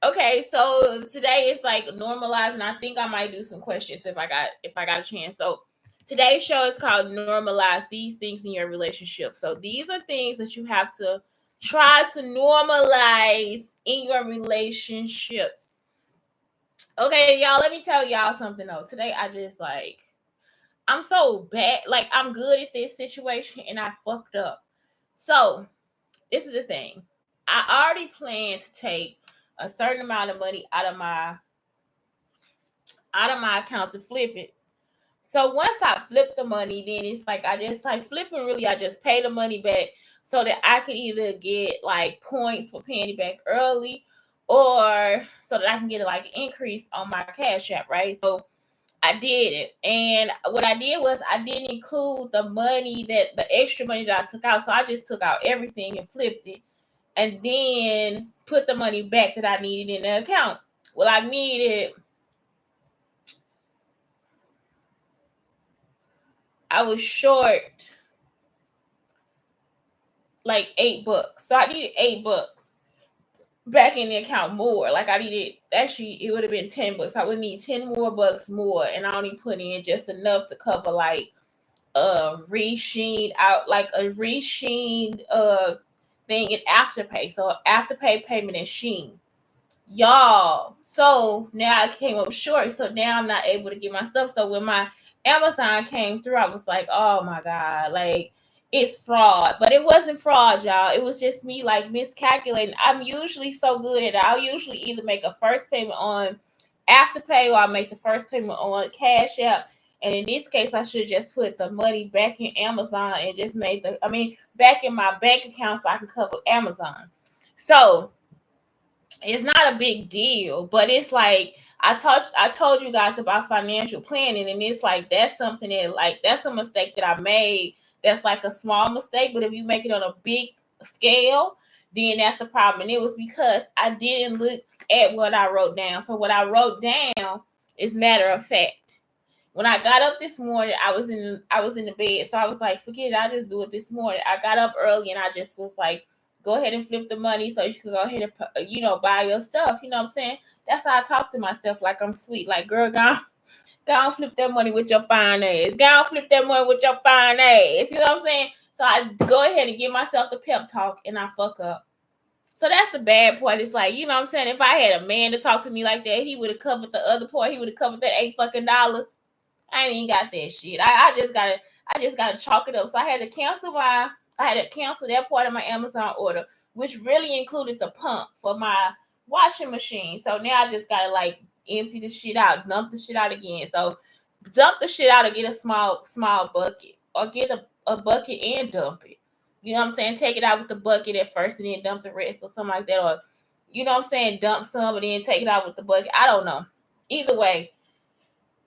Okay, so today is like normalize, and I think I might do some questions if I got a chance. So today's show is called Normalize These Things in Your Relationship. So these are things that you have to try to normalize in your relationships. Okay, y'all, let me tell y'all something though. Today I just like I'm so bad. Like I'm good at this situation and I fucked up. So this is the thing. I already planned to take a certain amount of money out of my account to flip it. So once I flip the money, then it's like I just like flipping really I just pay the money back so that I can either get like points for paying it back early or so that I can get like an increase on my cash app, right? So I did it. And what I did was I didn't include the extra money that I took out. So I just took out everything and flipped it and then put the money back that I needed in the account. Well, I was short like $8. So I needed $8 back in the account more. Like I needed actually it would have been $10. I would need 10 more bucks more, and I only put in just enough to cover like a resheen thing in Afterpay. So Afterpay payment in Sheen. Y'all. So now I came up short. So now I'm not able to get my stuff. So when my Amazon came through, I was like, oh my God, like it's fraud. But it wasn't fraud, y'all. It was just me like miscalculating. I'm usually so good at it. I'll usually either make a first payment on Afterpay or I'll make the first payment on Cash App. And in this case, I should just put the money back in Amazon and just back in my bank account so I can cover Amazon. So it's not a big deal, but it's like I told you guys about financial planning, and it's like that's something that like that's a mistake that I made. That's like a small mistake, but if you make it on a big scale, then that's the problem. And it was because I didn't look at what I wrote down. So what I wrote down is matter of fact. When I got up this morning, I was in the bed, so I was like, forget it, I'll just do it this morning. I got up early and I just was like, go ahead and flip the money so you can go ahead and buy your stuff. You know what I'm saying? That's how I talk to myself like I'm sweet. Like, girl, go on flip that money with your fine ass. Go on flip that money with your fine ass. You know what I'm saying? So I go ahead and give myself the pep talk and I fuck up. So that's the bad part. It's like, you know what I'm saying? If I had a man to talk to me like that, he would have covered the other part. He would have covered that $8 fucking. I ain't even got that shit. I just gotta chalk it up. So I had to cancel that part of my Amazon order, which really included the pump for my washing machine. So now I just gotta like empty the shit out, dump the shit out again. So dump the shit out or get a small bucket. Or get a bucket and dump it. You know what I'm saying? Take it out with the bucket at first and then dump the rest or something like that. Or you know what I'm saying? Dump some and then take it out with the bucket. I don't know. Either way,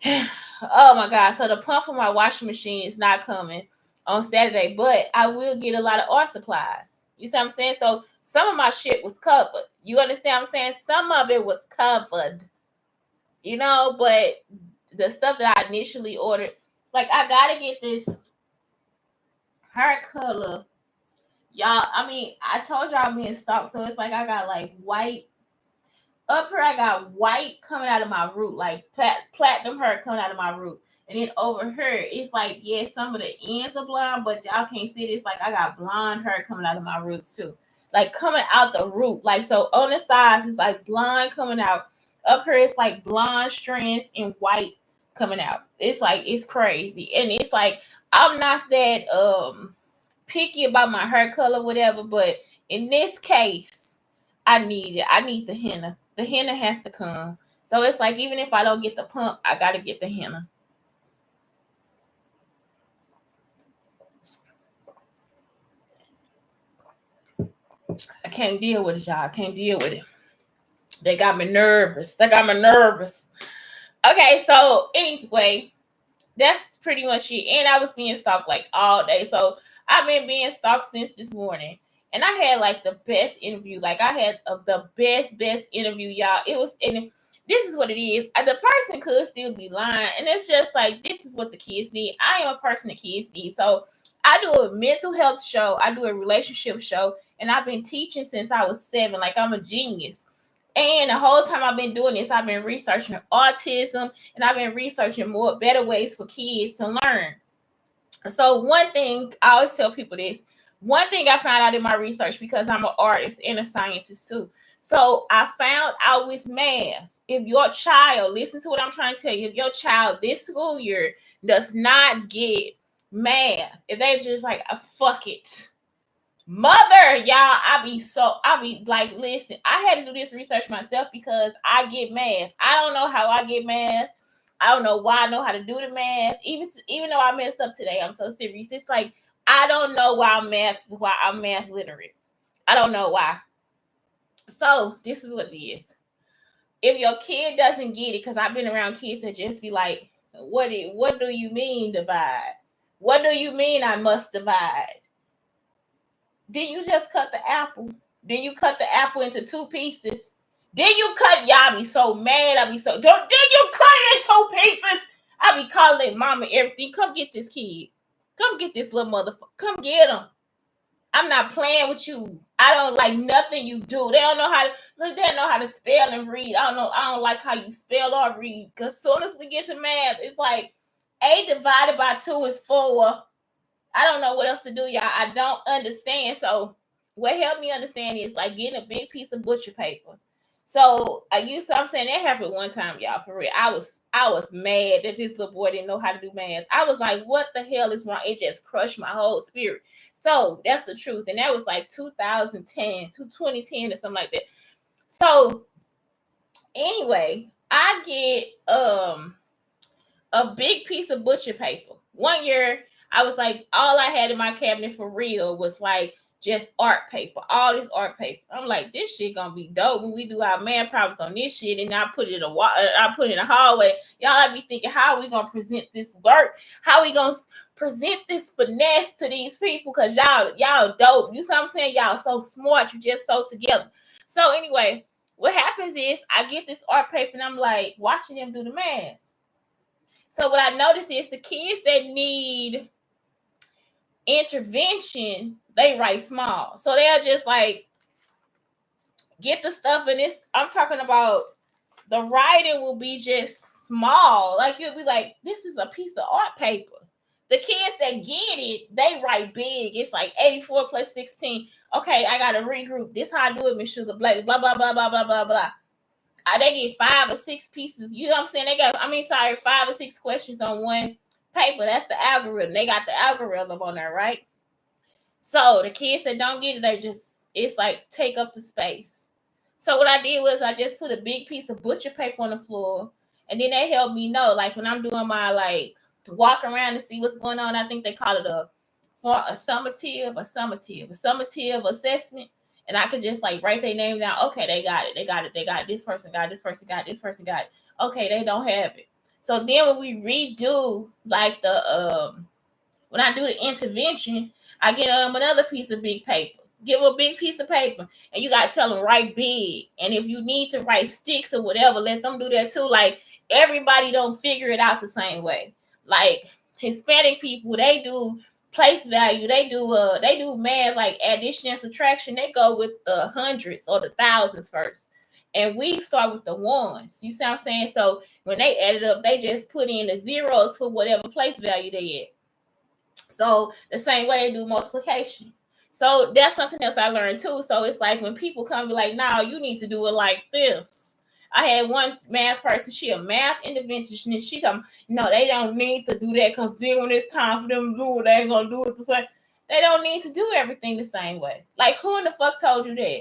oh my God. So the pump for my washing machine is not coming on Saturday, but I will get a lot of art supplies. You see what I'm saying? So some of my shit was covered. You understand what I'm saying? Some of it was covered, but the stuff that I initially ordered, like I gotta get this hair color. Y'all, I mean, I told y'all I'm in stock, so it's like I got like white up here, I got white coming out of my root, like platinum hair coming out of my root. And then over here, it's like, yeah, some of the ends are blonde, but y'all can't see it. It's like I got blonde hair coming out of my roots too. Like coming out the root. Like, so on the sides, it's like blonde coming out. Up here, it's like blonde strands and white coming out. It's like, it's crazy. And it's like, I'm not that picky about my hair color, whatever, but in this case, I need it. I need the henna. The henna has to come. So it's like even if I don't get the pump, I gotta get the henna. I can't deal with it, y'all. I can't deal with it. They got me nervous. Okay, so anyway, that's pretty much it. And I was being stalked like all day. So I've been being stalked since this morning. And I had like the best interview. Like I had the best interview, y'all. And this is what it is. The person could still be lying. And it's just like, this is what the kids need. I am a person the kids need. So I do a mental health show. I do a relationship show. And I've been teaching since I was 7. Like I'm a genius. And the whole time I've been doing this, I've been researching autism, and I've been researching more better ways for kids to learn. So one thing I always tell people this, one thing I found out in my research, because I'm an artist and a scientist too. So I found out with math, if your child, listen to what I'm trying to tell you, if your child this school year does not get math, if they just like, fuck it, mother, y'all, I be like, listen, I had to do this research myself because I get math. I don't know how I get math. I don't know why I know how to do the math. Even though I messed up today, I'm so serious. It's like I don't know why I'm math literate. I don't know why. So this is what it is. If your kid doesn't get it, because I've been around kids that just be like, what do you mean divide? What do you mean I must divide? Then you just cut the apple. Then you cut the apple into 2 pieces. Then you cut, y'all be so mad. I be so, then you cut it in 2 pieces. I be calling mama everything. Come get this kid. Come get this little motherfucker. Come get him. I'm not playing with you. I don't like nothing you do. They don't know how to look. They don't know how to spell and read. I don't like how you spell or read. Because as soon as we get to math, it's like 8 divided by 2 is 4. I don't know what else to do, y'all. I don't understand. So what helped me understand is like getting a big piece of butcher paper. So I'm saying that happened one time, y'all, for real. I was mad that this little boy didn't know how to do math. I was like, what the hell is wrong? It just crushed my whole spirit. So that's the truth. And that was like 2010 to 2010 or something like that. So anyway, I get a big piece of butcher paper. One year, I was like, all I had in my cabinet for real was like just art paper, all this art paper. I'm like, this shit gonna be dope when we do our math problems on this shit, and I put it in the hallway. Y'all, I be thinking, how are we gonna present this work? How are we gonna present this finesse to these people? Cause y'all dope. You see what I'm saying? Y'all so smart. You just so together. So anyway, what happens is I get this art paper and I'm like watching them do the math. So what I noticed is the kids that need intervention, they write small. So they're just like, get the stuff in this. I'm talking about the writing will be just small. Like you'll be like, this is a piece of art paper. The kids that get it, they write big. It's like 84 plus 16. Okay, I gotta regroup. This how I do it, msha.ke. Blah, blah, blah, blah, blah, blah, blah, blah. They get 5 or 6 pieces. You know what I'm saying? They got, 5 or 6 questions on one paper. That's the algorithm. They got the algorithm on there, right? So the kids that don't get it, it's like take up the space. So what I did was I just put a big piece of butcher paper on the floor, and then they helped me know, like when I'm doing my like walk around to see what's going on. I think they call it a summative assessment. And I could just like write their name down. Okay, they got it. This person got it. This person got it. This person got it. Okay, they don't have it. So then when we redo like when I do the intervention, I get another piece of big paper. Give them a big piece of paper, and you gotta tell them write big. And if you need to write sticks or whatever, let them do that too. Like everybody don't figure it out the same way. Like Hispanic people, they do place value. They do math like addition and subtraction. They go with the hundreds or the thousands first. And we start with the ones. You see what I'm saying? So when they add it up, they just put in the zeros for whatever place value they at. So the same way they do multiplication. So that's something else I learned too. So it's like when people come be like, no, you need to do it like this. I had one math person, she a math interventionist. She told me, no, they don't need to do that because then when it's time for them to do it, they ain't gonna do it the same. They don't need to do everything the same way. Like who in the fuck told you that?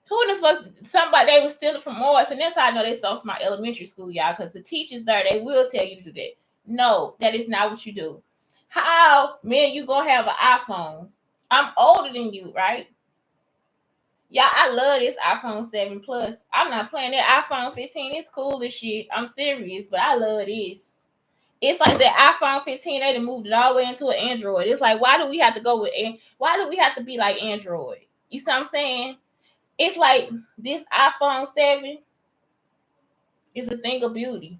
Who in the fuck? Somebody, they was stealing from us, and that's how I know they stole from my elementary school, y'all, because the teachers there, they will tell you to do that. No, that is not what you do. How, man, you gonna have an iPhone? I'm older than you, right? Yeah, I love this iPhone 7 Plus. I'm not playing that iPhone 15. It's cool as shit. I'm serious, but I love this. It's like the iPhone 15, they done moved it all the way into an Android. It's like, why do we have to go with, why do we have to be like Android? You see what I'm saying? It's like this iPhone 7 is a thing of beauty.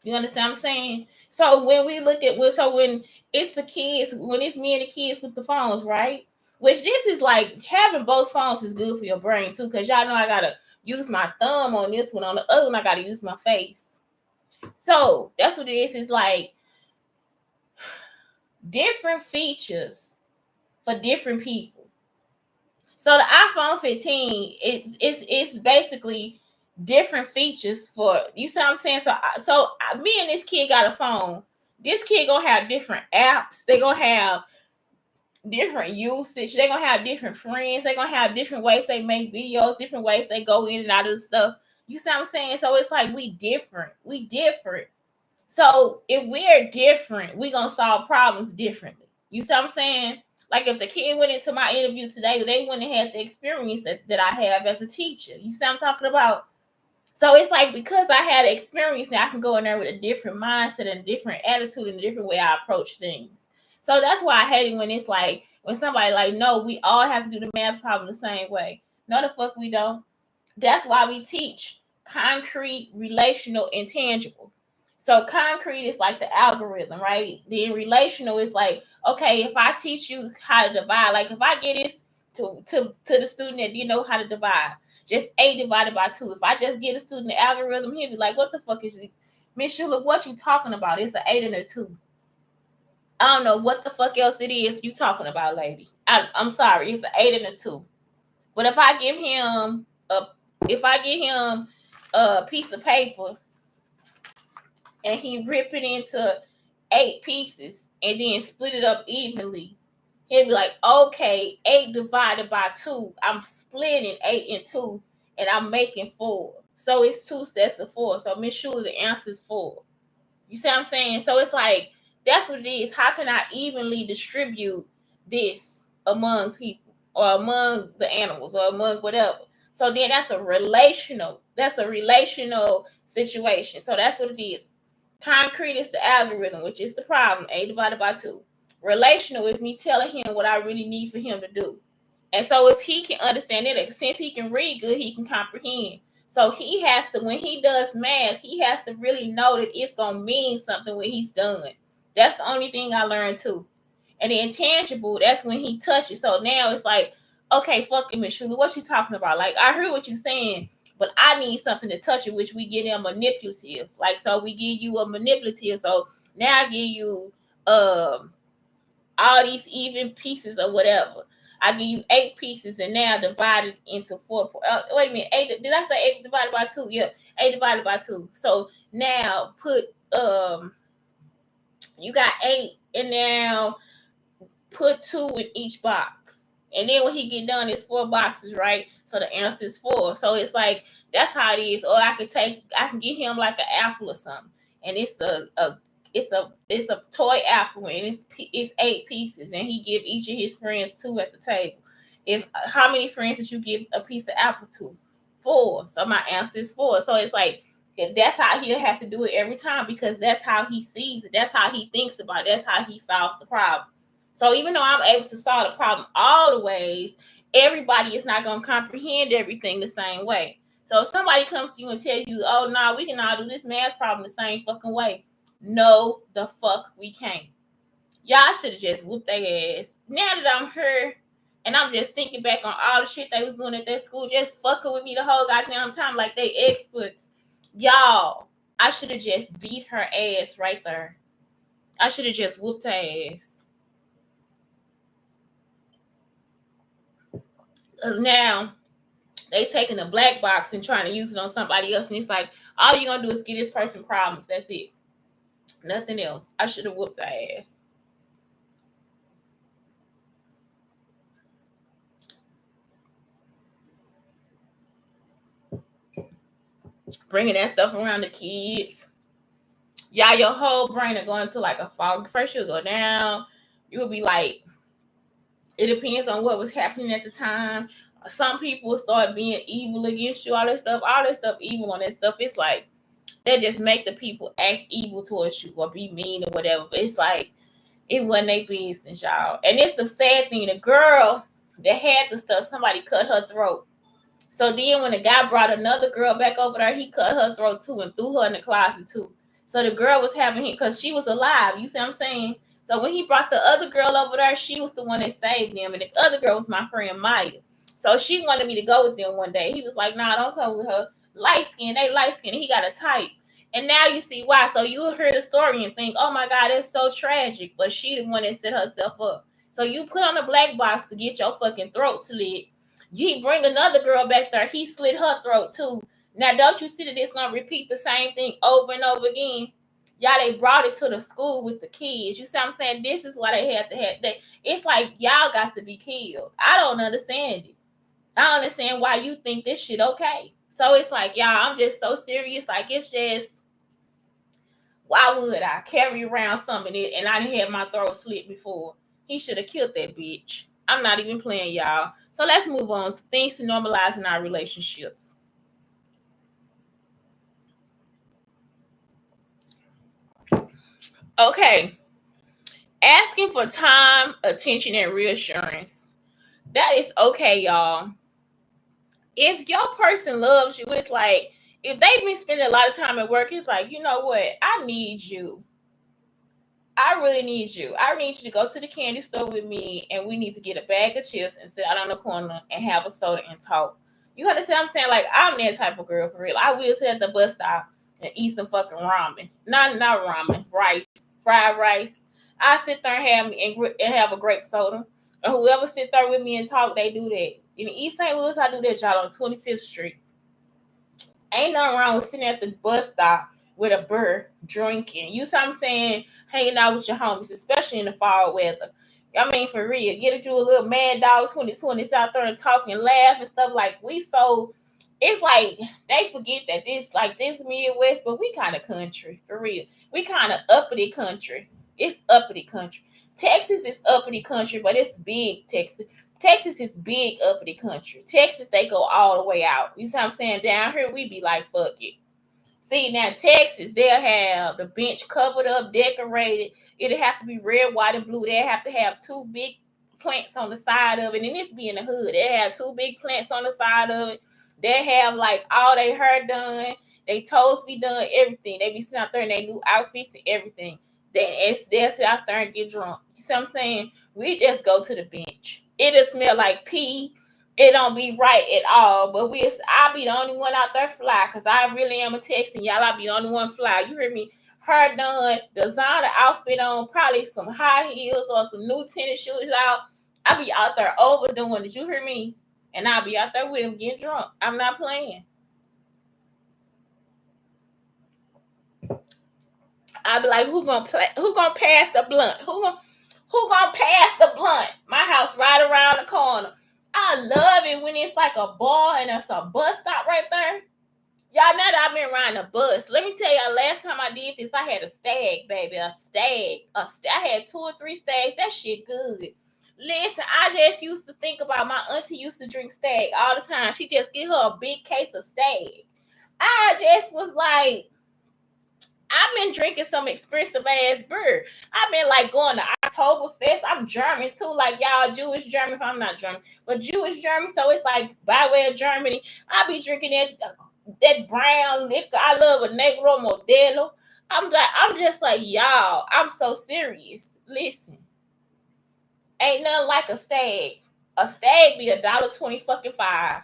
You understand what I'm saying? So when we look at when it's the kids, when it's me and the kids with the phones, right? Which this is like having both phones is good for your brain too, because y'all know I gotta use my thumb on this one. On the other one, I got to use my face. So that's what it is. It's like different features for different people. So the iPhone 15, it's basically different features for, you see what I'm saying? So me and this kid got a phone. This kid gonna have different apps. They gonna have different usage. They're gonna have different friends. They're gonna have different ways they make videos, different ways they go in and out of the stuff. You see what I'm saying? So it's like we different. So if we're different, we're gonna solve problems differently. You see what I'm saying? Like if the kid went into my interview today, they wouldn't have had the experience that I have as a teacher. You see what I'm talking about? So it's like because I had experience now, I can go in there with a different mindset and a different attitude and a different way I approach things. So that's why I hate it when it's like when somebody like, no, we all have to do the math problem the same way. No, the fuck we don't. That's why we teach concrete, relational, and tangible. So concrete is like the algorithm, right? Then relational is like, okay, if I teach you how to divide, like if I get this to the student that didn't know how to divide, just 8 divided by 2. If I just get a student the algorithm, he'll be like, what the fuck is it? Miss Schuler, what you talking about? It's an 8 and a 2. I don't know what the fuck else it is you talking about, lady. I'm sorry, it's an 8 and a 2. But if I give him a piece of paper and he rip it into 8 pieces and then split it up evenly, he'll be like, okay, 8 divided by 2. I'm splitting 8 in 2 and I'm making 4. So it's 2 sets of 4. So Miss Schuler, the answer is 4. You see what I'm saying? So it's like, that's what it is. How can I evenly distribute this among people or among the animals or among whatever? So then that's a relational situation. So that's what it is. Concrete is the algorithm, which is the problem, 8 divided by 2. Relational is me telling him what I really need for him to do. And so if he can understand it, since he can read good, he can comprehend. So he has to, when he does math, he has to really know that it's going to mean something when he's done. That's the only thing I learned too. And the intangible, that's when he touches. So now it's like, okay, fuck it, Miss Schuler, what you talking about? Like, I heard what you're saying, but I need something to touch it, which we get them manipulatives. Like, so we give you a manipulative. So now I give you all these even pieces or whatever. I give you 8 pieces and now divided into 4. Wait a minute, 8. Did I say 8 divided by 2? Yeah, 8 divided by 2. So now put you got 8 and now put 2 in each box. And then when he get done, it's 4 boxes, right? So the answer is 4. So it's like that's how it is. Or I can get him like an apple or something, and it's a toy apple, and it's 8 pieces, and he give each of his friends 2 at the table. How many friends did you give a piece of apple to? 4. So my answer is 4. So it's like that's how he'll have to do it every time because that's how he sees it. That's how he thinks about it. That's how he solves the problem. So even though I'm able to solve the problem all the ways, everybody is not going to comprehend everything the same way. So if somebody comes to you and tell you, oh, no, we can all do this math problem the same fucking way. No, the fuck we can't. Y'all should have just whooped their ass. Now that I'm here and I'm just thinking back on all the shit they was doing at that school, just fucking with me the whole goddamn time like they experts. Y'all, I should have just beat her ass right there. I should have just whooped her ass. Because now they taking a black box and trying to use it on somebody else. And it's like, all you're going to do is get this person problems. That's it. Nothing else. I should have whooped her ass. Bringing that stuff around the kids. Y'all, your whole brain are going to like a fog. First you'll go down. You'll be like, it depends on what was happening at the time. Some people start being evil against you. All that stuff evil on that stuff. It's like, they just make the people act evil towards you or be mean or whatever. But it's like, it wasn't their business, y'all. And it's the sad thing. The girl that had the stuff, somebody cut her throat. So then when the guy brought another girl back over there, he cut her throat too and threw her in the closet too. So the girl was having him because she was alive. You see what I'm saying? So when he brought the other girl over there, she was the one that saved them. And the other girl was my friend Maya. So she wanted me to go with them one day. He was like, nah, don't come with her. Light skin, they light skin. He got a type. And now you see why. So you'll hear the story and think, oh my God, it's so tragic. But she the one that set herself up. So you put on a black box to get your fucking throat slit. You bring another girl back there. He slit her throat too. Now, don't you see that it's going to repeat the same thing over and over again? Y'all, they brought it to the school with the kids. You see what I'm saying? This is why they had to have that. It's like y'all got to be killed. I don't understand it. I don't understand why you think this shit okay. So it's like, y'all, I'm just so serious. Like, it's just, why would I carry around something and I didn't have my throat slit before? He should have killed that bitch. I'm not even playing, y'all. So let's move on to things to normalize in our relationships. Okay. Asking for time, attention, and reassurance. That is okay, y'all. If your person loves you, it's like, if they've been spending a lot of time at work, it's like, you know what? I need you. I really need you. I need you to go to the candy store with me, and we need to get a bag of chips and sit out on the corner and have a soda and talk. You understand what I'm saying? Like, I'm that type of girl for real. I will sit at the bus stop and eat some fucking ramen. Not ramen, rice, fried rice. I sit there and have a grape soda. Or whoever sit there with me and talk, they do that. In East St. Louis, I do that, y'all, on 25th Street. Ain't nothing wrong with sitting at the bus stop with a bird drinking. You see what I'm saying? Hanging out with your homies, especially in the fall weather. I mean, for real, get you a little Mad Dog 2020 out there and talk and laugh and stuff. Like, we so, it's like they forget that this Midwest, but we kind of country, for real. We kind of uppity country. It's uppity country. Texas is uppity country, but it's big Texas. Texas is big uppity country. Texas, they go all the way out. You see what I'm saying? Down here, we be like, fuck it. See, now Texas, they'll have the bench covered up, decorated. It'll have to be red, white, and blue. They'll have to have two big plants on the side of it. And this be in the hood. They'll have two big plants on the side of it. They'll have like all their hair done. They toes be done, everything. They be sitting out there in their new outfits and everything. They'll sit out there and get drunk. You see what I'm saying? We just go to the bench. It'll smell like pee. It don't be right at all. But I'll be the only one out there fly, because I really am a Texan. Y'all, I'll be the only one fly. You hear me? Hair done, designer outfit on, probably some high heels or some new tennis shoes out. I'll be out there overdoing it. You hear me? And I'll be out there with him getting drunk. I'm not playing. I'll be like, who gonna pass the blunt? Who gonna pass the blunt? My house right around the corner. I love it when it's like a bar and there's a bus stop right there. Y'all know that I've been riding a bus. Let me tell y'all, last time I did this, I had a stag, baby. A stag. I had 2 or 3 stags. That shit good. Listen, I just used to think about my auntie used to drink stag all the time. She just get her a big case of stag. I just was like, I've been drinking some expensive ass beer. I've been like going to Oktoberfest. I'm German too, like y'all Jewish German. I'm not German, but Jewish German. So it's like by way of Germany. I be drinking that brown liquor. I love a Negro Modelo. I'm just like, y'all. I'm so serious. Listen, ain't nothing like a stag. A stag be $1.20 fucking $5.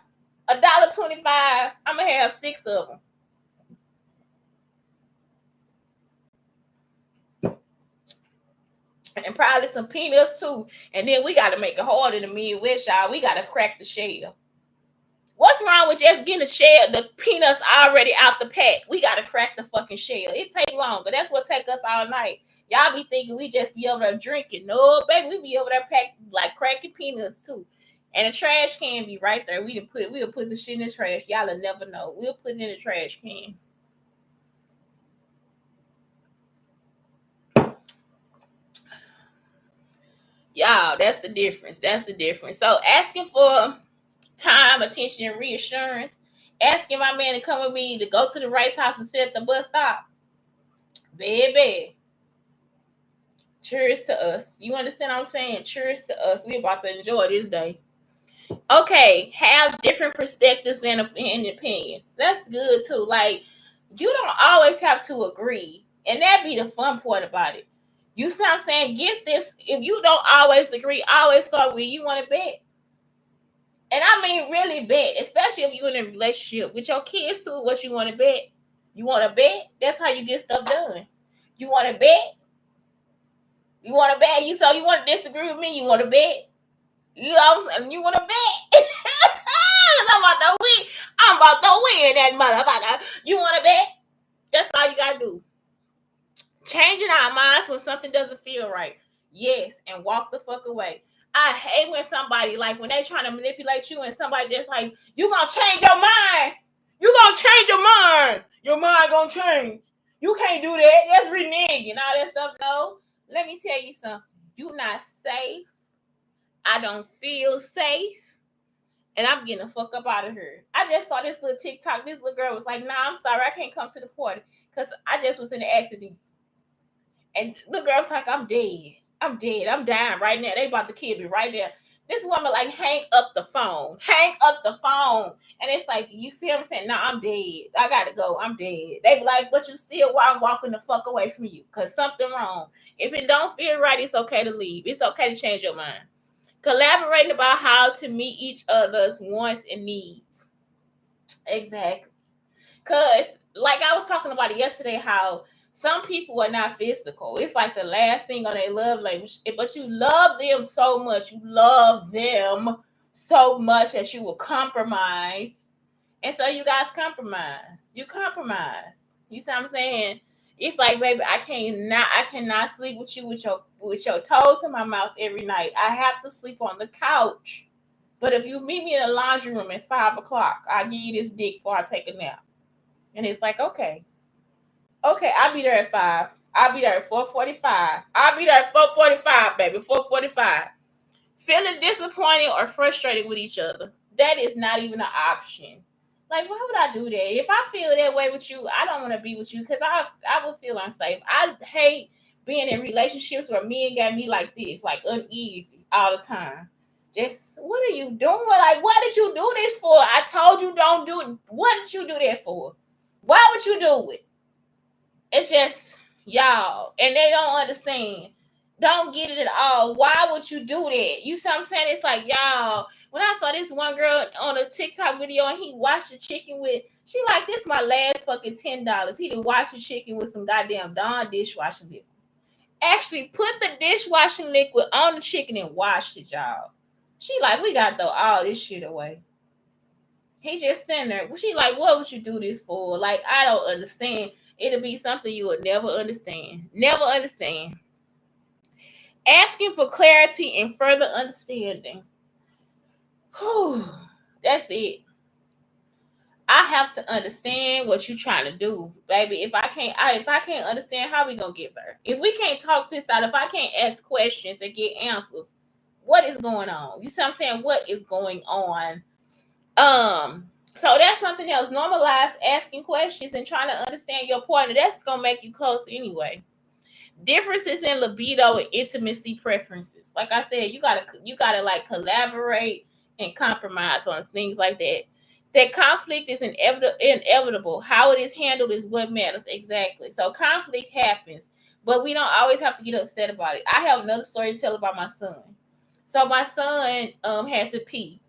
$1.25. I'm gonna have 6 of them. And probably some peanuts too. And then we got to make it harder in the Midwest, y'all. We got to crack the shell. What's wrong with just getting the shell, the peanuts already out the pack? We got to crack the fucking shell. It take longer. That's what take us all night. Y'all be thinking we just be over there drinking. No, baby, we be over there pack like cracking peanuts too. And the trash can be right there. We'll put the shit in the trash. Y'all will never know. We'll put it in the trash can. Y'all, that's the difference. That's the difference. So asking for time, attention, and reassurance. Asking my man to come with me to go to the Rice House and sit at the bus stop. Baby. Cheers to us. You understand what I'm saying? Cheers to us. We about to enjoy this day. Okay, have different perspectives and opinions. That's good too. Like, you don't always have to agree. And that be the fun part about it. You see what I'm saying? Get this. If you don't always agree, always start with you want to bet. And I mean really bet, especially if you're in a relationship with your kids too, what you want to bet. You want to bet? That's how you get stuff done. You want to bet? You want to bet? You want to disagree with me? You want to bet? You you want to bet? I'm about to win. I'm about to win that motherfucker. You want to bet? That's all you gotta do. Changing our minds when something doesn't feel right. Yes, and walk the fuck away. I hate when somebody, like, when they trying to manipulate you and somebody just like, you gonna change your mind. You gonna change your mind. Your mind gonna change. You can't do that. That's reneging. All that stuff. No. Let me tell you something. You not safe. I don't feel safe. And I'm getting the fuck up out of here. I just saw this little TikTok. This little girl was like, nah, I'm sorry. I can't come to the party because I just was in an accident. And the girl's like, I'm dead. I'm dead. I'm dying right now. They about to kill me right there. This woman like, hang up the phone. Hang up the phone. And it's like, you see what I'm saying? No, I'm dead. I gotta go. I'm dead. They be like, but you still while I'm walking the fuck away from you. Because something wrong. If it don't feel right, it's okay to leave. It's okay to change your mind. Collaborating about how to meet each other's wants and needs. Exactly. Because, like I was talking about it yesterday, how some people are not physical. It's like the last thing on their love language, but you love them so much. You love them so much that you will compromise. And so you guys compromise. You compromise. You see what I'm saying? It's like, baby, I cannot sleep with you with your toes in my mouth every night. I have to sleep on the couch. But if you meet me in the laundry room at 5:00, I'll give you this dick before I take a nap. And it's like, okay, I'll be there at 5. I'll be there at 4:45. I'll be there at 4:45, baby, 4:45. Feeling disappointed or frustrated with each other. That is not even an option. Like, why would I do that? If I feel that way with you, I don't want to be with you because I would feel unsafe. I hate being in relationships where men got me like this, like uneasy all the time. Just, what are you doing? Like, what did you do this for? I told you don't do it. What did you do that for? Why would you do it? It's just, y'all, and they don't understand. Don't get it at all. Why would you do that? You see what I'm saying? It's like, y'all, when I saw this one girl on a TikTok video and he washed the chicken with, she like, this my last fucking $10. He done washed the chicken with some goddamn Dawn dishwashing liquid. Actually put the dishwashing liquid on the chicken and washed it, y'all. She like, we gotta throw all this shit away. He just standing there. She like, what would you do this for? Like, I don't understand. It'll be something you would never understand. Never understand. Asking for clarity and further understanding. Whew, that's it. I have to understand what you're trying to do, baby. If I can't understand, how we gonna get there? If we can't talk this out, if I can't ask questions and get answers, what is going on? You see what I'm saying? What is going on? So that's something else. Normalize asking questions and trying to understand your partner. That's gonna make you close anyway. Differences in libido and intimacy preferences. Like I said, you gotta like collaborate and compromise on things like that. That conflict is inevitable. How it is handled is what matters. Exactly. So conflict happens, but we don't always have to get upset about it. I have another story to tell about my son. So my son had to pee.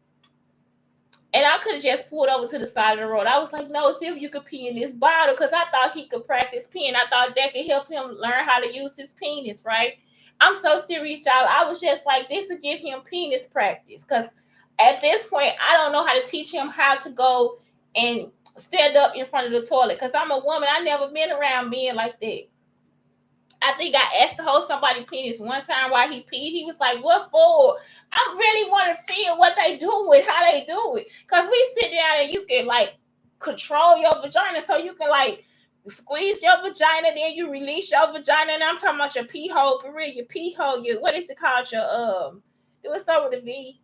And I could have just pulled over to the side of the road. I was like, no, see if you could pee in this bottle, because I thought he could practice peeing. I thought that could help him learn how to use his penis, right? I'm so serious, y'all. I was just like, this will give him penis practice. Because at this point, I don't know how to teach him how to go and stand up in front of the toilet. Because I'm a woman. I never been around men like that. I think I asked to hold somebody's penis one time while he peed. He was like, what for? I really want to see what they do with how they do it. Because we sit down and you can like control your vagina. So you can like squeeze your vagina, then you release your vagina. And I'm talking about your pee hole for real. Your pee hole, what is it called? It was start with a V.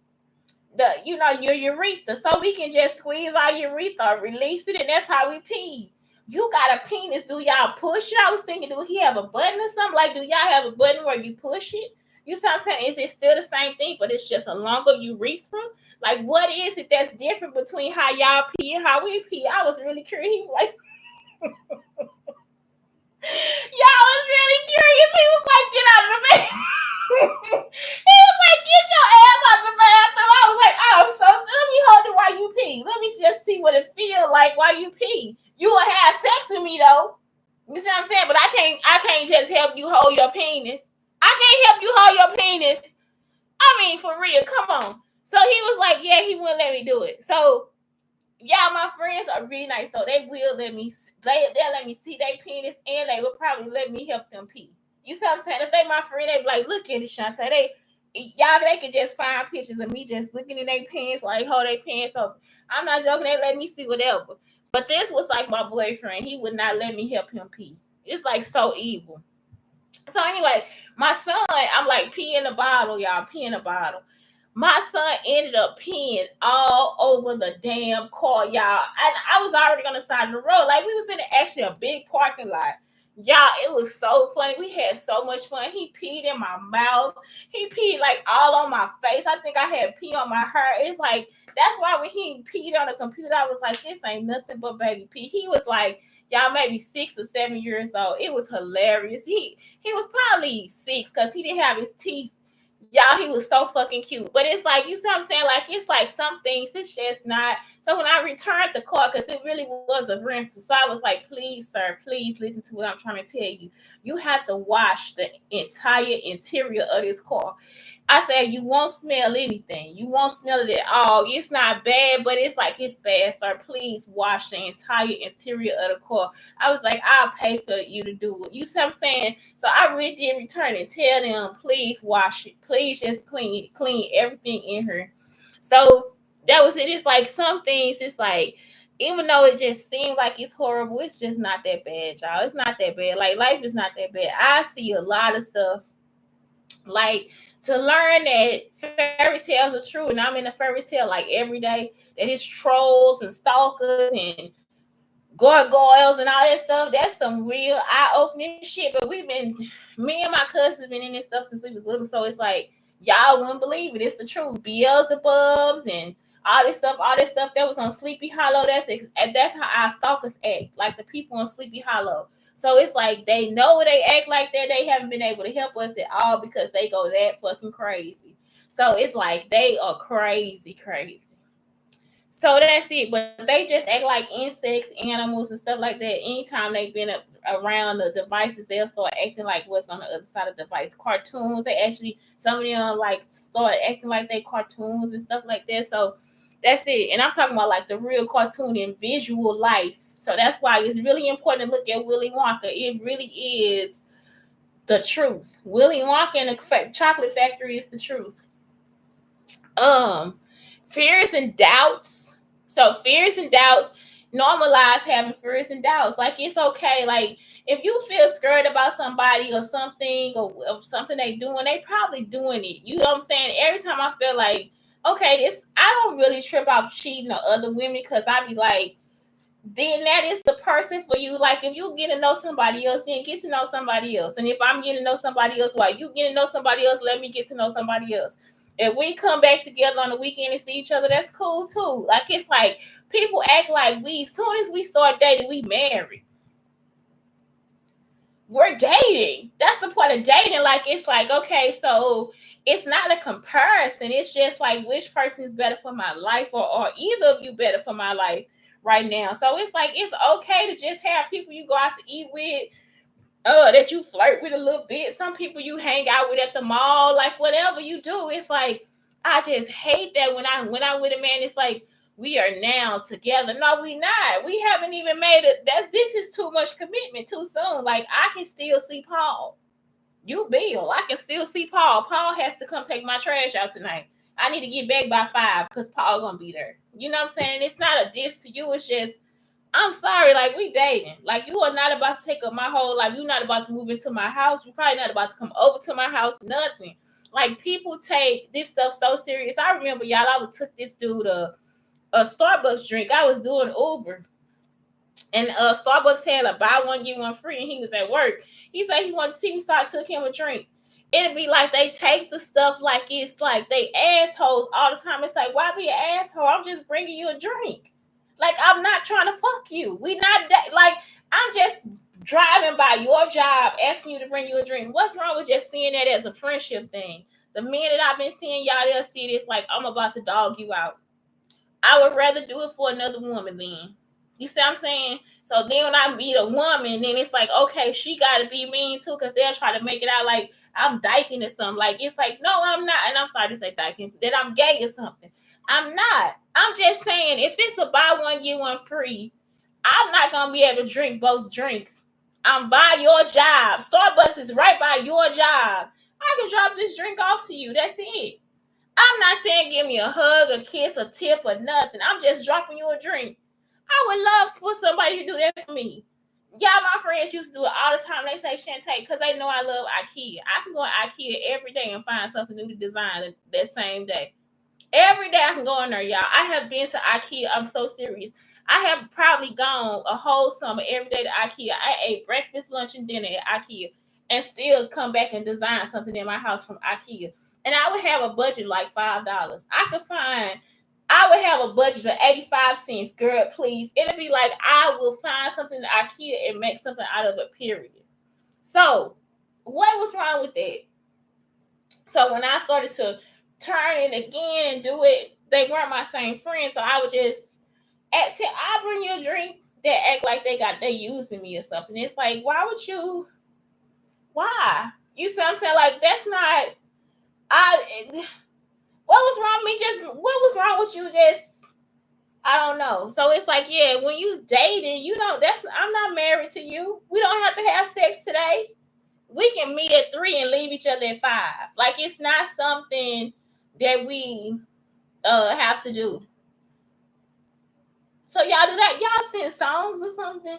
Your urethra. So we can just squeeze our urethra, release it, and that's how we pee. You got a penis. Do y'all push it? I was thinking, do he have a button or something? Like, do y'all have a button where you push it? You see what I'm saying? Is it still the same thing, but it's just a longer urethra? Like, what is it that's different between how y'all pee and how we pee? I was really curious. He was like, y'all was really curious. He was like, get out of the bed. He was like, get your ass out the bathroom. I was like, oh, I'm so, let me hold it while you pee. Let me just see what it feel like while you pee. You will have sex with me though. You see what I'm saying? But I can't just help you hold your penis. I can't help you hold your penis. I mean, for real, come on. So he was like, yeah, he wouldn't let me do it. So y'all, my friends are really nice, so they will let me. They'll let me see their penis, and they will probably let me help them pee. You see what I'm saying? If they my friend, they be like, look at it, Shante. They could just find pictures of me just looking in their pants, like hold their pants up. I'm not joking. They let me see whatever. But this was like my boyfriend. He would not let me help him pee. It's like so evil. So anyway, my son, I'm like pee in the bottle, y'all. Pee in the bottle. My son ended up peeing all over the damn car, y'all. And I was already on the side of the road. Like, we was in actually a big parking lot. Y'all, it was so funny. We had so much fun. He peed in my mouth. He peed like all on my face. I think I had pee on my hair. It's like, that's why when he peed on the computer, I was like, this ain't nothing but baby pee. He was like, y'all, maybe 6 or 7 years old. It was hilarious. He was probably 6 because he didn't have his teeth. Y'all, he was so fucking cute. But it's like, you see what I'm saying? Like, it's like some things, it's just not. So when I returned the car, because it really was a rental, so I was like, please, sir, please listen to what I'm trying to tell you. You have to wash the entire interior of this car. I said, you won't smell anything. You won't smell it at all. It's not bad, but it's like, it's bad, sir. Please wash the entire interior of the car. I was like, I'll pay for you to do it. You see what I'm saying? So I really did return and tell them, please wash it. Please just clean everything in here. So that was it. It's like some things, it's like, even though it just seemed like it's horrible, it's just not that bad, y'all. It's not that bad. Like, life is not that bad. I see a lot of stuff, like, to learn that fairy tales are true, and I'm in a fairy tale like every day, that it's trolls and stalkers and gargoyles and all that stuff. That's some real eye-opening shit. But me and my cousins been in this stuff since we was little, so it's like, y'all wouldn't believe it. It's the truth. Beelzebubs and all this stuff that was on Sleepy Hollow. That's how our stalkers act, like the people on Sleepy Hollow. So it's like, they know they act like that. They haven't been able to help us at all because they go that fucking crazy. So it's like, they are crazy. So that's it. But they just act like insects, animals, and stuff like that. Anytime they've been around the devices, they'll start acting like what's on the other side of the device. Cartoons, some of them like start acting like they cartoons and stuff like that. So that's it. And I'm talking about like the real cartoon in visual life. So that's why it's really important to look at Willy Wonka. It really is the truth. Willy Wonka and the chocolate factory is the truth. Fears and doubts. So fears and doubts, normalize having fears and doubts. Like, it's okay. Like, if you feel scared about somebody or something, or something they doing, they probably doing it. You know what I'm saying? Every time I feel like, okay, I don't really trip off cheating or other women, because I be like, then that is the person for you. Like, if you get to know somebody else, then get to know somebody else. And if I'm getting to know somebody else while you get to know somebody else, let me get to know somebody else. If we come back together on the weekend and see each other, that's cool too. Like, it's like, people act like as soon as we start dating, we married. We're dating. That's the point of dating. Like, it's like, okay, so it's not a comparison. It's just like, which person is better for my life, or either of you better for my life right now. So it's like, it's okay to just have people you go out to eat with, that you flirt with a little bit. Some people you hang out with at the mall, like, whatever you do. It's like, I just hate that when I'm with a man, it's like, we are now together. No, we not. We haven't even made it. This is too much commitment too soon. Like, I can still see Paul. You Bill. I can still see Paul. Paul has to come take my trash out tonight. I need to get back by 5 because Paul gonna be there. You know what I'm saying? It's not a diss to you. It's just, I'm sorry, like, we dating. Like, you are not about to take up my whole life. You're not about to move into my house. You're probably not about to come over to my house. Nothing. Like, people take this stuff so serious. I remember, y'all, I took this dude a Starbucks drink. I was doing Uber. And Starbucks had a buy one, get one free, and he was at work. He said he wanted to see me, so I took him a drink. It'd be like they take the stuff like it's like they assholes all the time. It's like, why be an asshole? I'm just bringing you a drink. Like, I'm not trying to fuck you. We not that, like, I'm just driving by your job asking you to bring you a drink. What's wrong with just seeing that as a friendship thing? The minute I've been seeing y'all, they'll see this like I'm about to dog you out. I would rather do it for another woman then. You see what I'm saying? So then when I meet a woman, then it's like, okay, she got to be mean too, because they'll try to make it out like I'm dyking or something. Like, it's like, no, I'm not. And I'm sorry to say dyking, that I'm gay or something. I'm not. I'm just saying, if it's a buy one, get one free, I'm not going to be able to drink both drinks. I'm by your job. Starbucks is right by your job. I can drop this drink off to you. That's it. I'm not saying give me a hug, a kiss, a tip, or nothing. I'm just dropping you a drink. I would love for somebody to do that for me. Yeah, my friends used to do it all the time. They say Shante because they know I love IKEA. I can go to IKEA every day and find something new to design that same day. Every day I can go in there, y'all. I have been to IKEA. I'm so serious. I have probably gone a whole summer every day to IKEA. I ate breakfast, lunch, and dinner at IKEA and still come back and design something in my house from IKEA. And I would have a budget like $5. I would have a budget of 85 cents. Girl, please. It'll be like I will find something at IKEA and make something out of it, period. So, what was wrong with that? So, when I started to turn it again and do it, they weren't my same friends. So, I would just, I'll bring you a drink. They act like they using me or something. It's like, why? You see what I'm saying? Like, that's not, what was wrong with me? What was wrong with you? I don't know. So it's like, yeah, when you dating, I'm not married to you. We don't have to have sex today. We can meet at 3 and leave each other at 5. Like, it's not something that we have to do. So y'all do that? Y'all sing songs or something?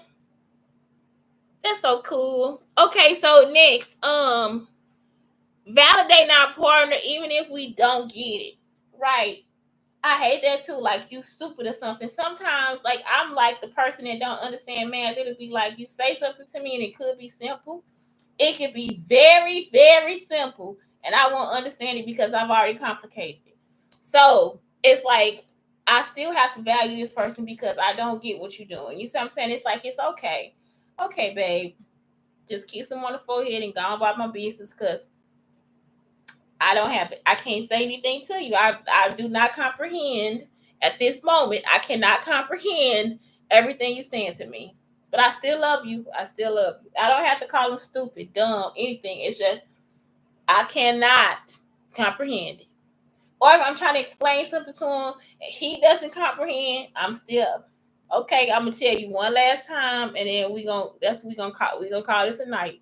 That's so cool. Okay, so next, validate our partner even if we don't get it. Right. I hate that too. Like, you stupid or something. Sometimes, like, I'm like the person that don't understand math. It'll be like you say something to me and it could be simple. It could be very, very simple. And I won't understand it because I've already complicated it. So it's like I still have to value this person because I don't get what you're doing. You see what I'm saying? It's like, it's okay. Okay, babe. Just kiss him on the forehead and go on about my business because I can't say anything to you. I do not comprehend at this moment. I cannot comprehend everything you're saying to me. But I still love you. I still love you. I don't have to call him stupid, dumb, anything. It's just I cannot comprehend it. Or if I'm trying to explain something to him and he doesn't comprehend, I'm still okay. I'm gonna tell you one last time, and then we gonna call this a night.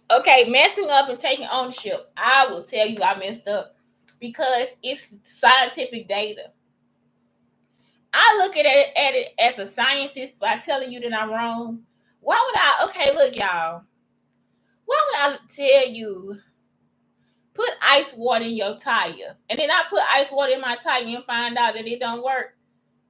Okay, messing up and taking ownership. I will tell you I messed up because it's scientific data. I look at it as a scientist by telling you that I'm wrong. Why would I? Okay, look, y'all. Why would I tell you put ice water in your tire, and then I put ice water in my tire and find out that it don't work?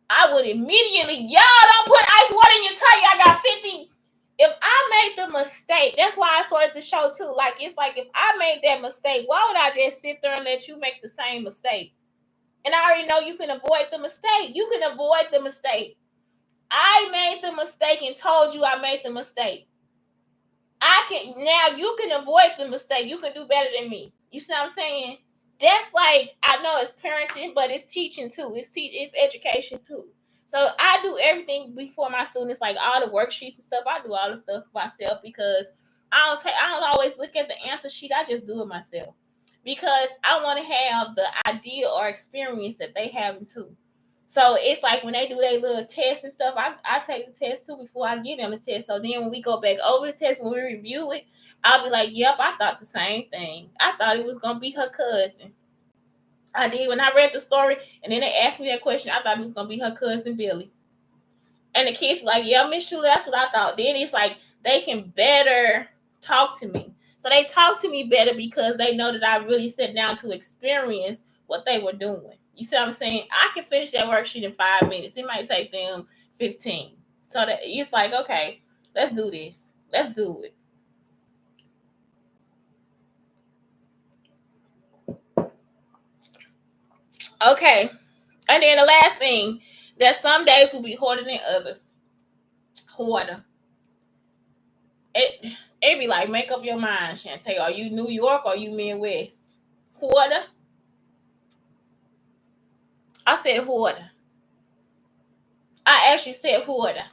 I would immediately, y'all don't put ice water in your tire. I got 50. If I made the mistake, that's why I started the show too. Like, it's like if I made that mistake, why would I just sit there and let you make the same mistake? And I already know you can avoid the mistake. You can avoid the mistake. I made the mistake and told you I made the mistake. Now you can avoid the mistake. You can do better than me. You see what I'm saying? That's like, I know it's parenting, but it's teaching too. It's education too. So I do everything before my students, like all the worksheets and stuff. I do all the stuff myself because I don't always look at the answer sheet. I just do it myself because I want to have the idea or experience that they have too. So it's like when they do their little tests and stuff, I take the test too before I get on the test. So then when we go back over the test, when we review it, I'll be like, yep, I thought the same thing. I thought it was going to be her cousin. I did when I read the story, and then they asked me that question. I thought it was going to be her cousin, Billy. And the kids were like, yeah, Miss Schuler, that's what I thought. Then it's like they can better talk to me. So they talk to me better because they know that I really sat down to experience what they were doing. You see what I'm saying? I can finish that worksheet in 5 minutes. It might take them 15. So that it's like, okay, let's do this. Let's do it. Okay. And then the last thing, that some days will be harder than others. Harder. It be like, make up your mind, Shante. Are you New York or you Midwest? Florida? I said Florida. I actually said Florida.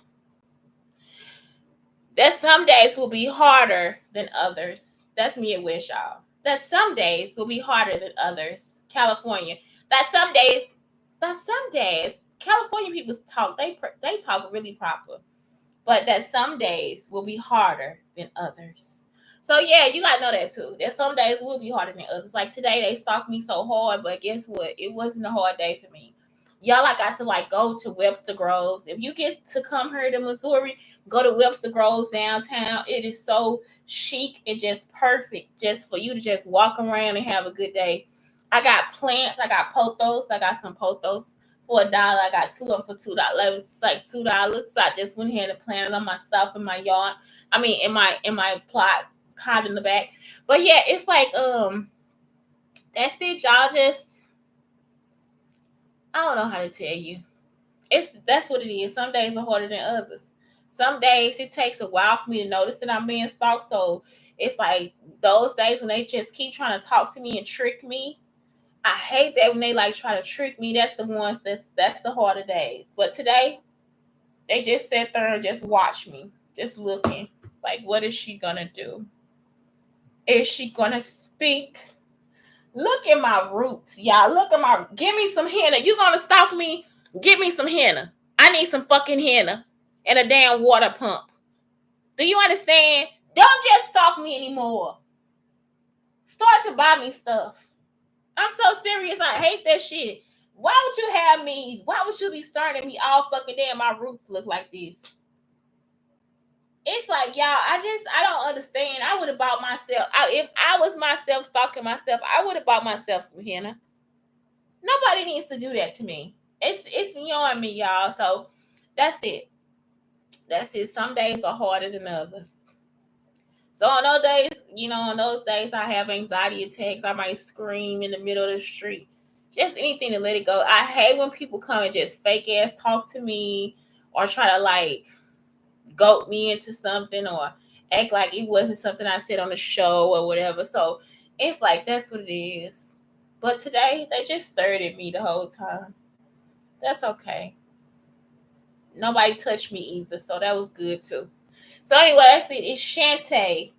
That some days will be harder than others. That's Midwest, y'all. That some days will be harder than others. California. That some days. California people talk. They talk really proper. But that some days will be harder than others. So yeah, you gotta know that too. That some days will be harder than others. Like today, they stalked me so hard, but guess what? It wasn't a hard day for me. Y'all, I got to like go to Webster Groves. If you get to come here to Missouri, go to Webster Groves downtown. It is so chic and just perfect, just for you to just walk around and have a good day. I got plants. I got pothos. I got some pothos for $1. I got two of them for $2. It was like $2. So I just went ahead and planted them myself in my yard. I mean, in my pot in the back. But yeah, it's like that's it, y'all. Just I don't know how to tell you. That's what it is. Some days are harder than others. Some days it takes a while for me to notice that I'm being stalked. So it's like those days when they just keep trying to talk to me and trick me. I hate that when they like try to trick me. That's the ones that's the harder days. But today, they just sat there and just watched me, just looking. Like, what is she gonna do? Is she gonna speak? Look at my roots, y'all. Look at my. Give me some henna. You gonna stalk me? Give me some henna. I need some fucking henna and a damn water pump. Do you understand? Don't just stalk me anymore. Start to buy me stuff. I'm so serious. I hate that shit. Why would you have me? Why would you be starting me all fucking day and my roots look like this? It's like, y'all, I don't understand. I would have bought myself, if I was myself stalking myself, I would have bought myself some henna. Nobody needs to do that to me. It's beyond me, y'all. So that's it. That's it. Some days are harder than others. So on those days, on those days I have anxiety attacks. I might scream in the middle of the street. Just anything to let it go. I hate when people come and just fake ass talk to me or try to like goat me into something or act like it wasn't something I said on the show or whatever. So it's like that's what it is. But today they just stared at me the whole time. That's okay. Nobody touched me either, so that was good too. So anyway, that's it. It's Shante.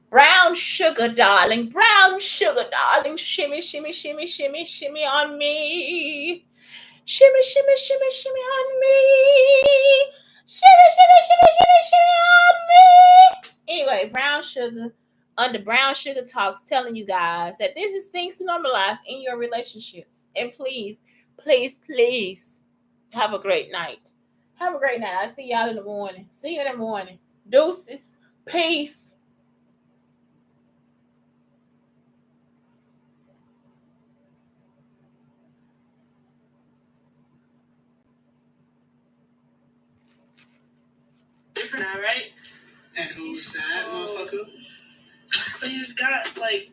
Brown sugar, darling. Brown sugar, darling. Shimmy, shimmy, shimmy, shimmy, shimmy on me. Shimmy, shimmy, shimmy, shimmy on me. Shimmy, shimmy, shimmy, shimmy, shimmy on me. Anyway, Brown Sugar, under Brown Sugar Talks, telling you guys that this is things to normalize in your relationships. And please, please, please have a great night. Have a great night. I'll see y'all in the morning. See you in the morning. Deuces. Peace. Different now, right? And who's that motherfucker? But he's got like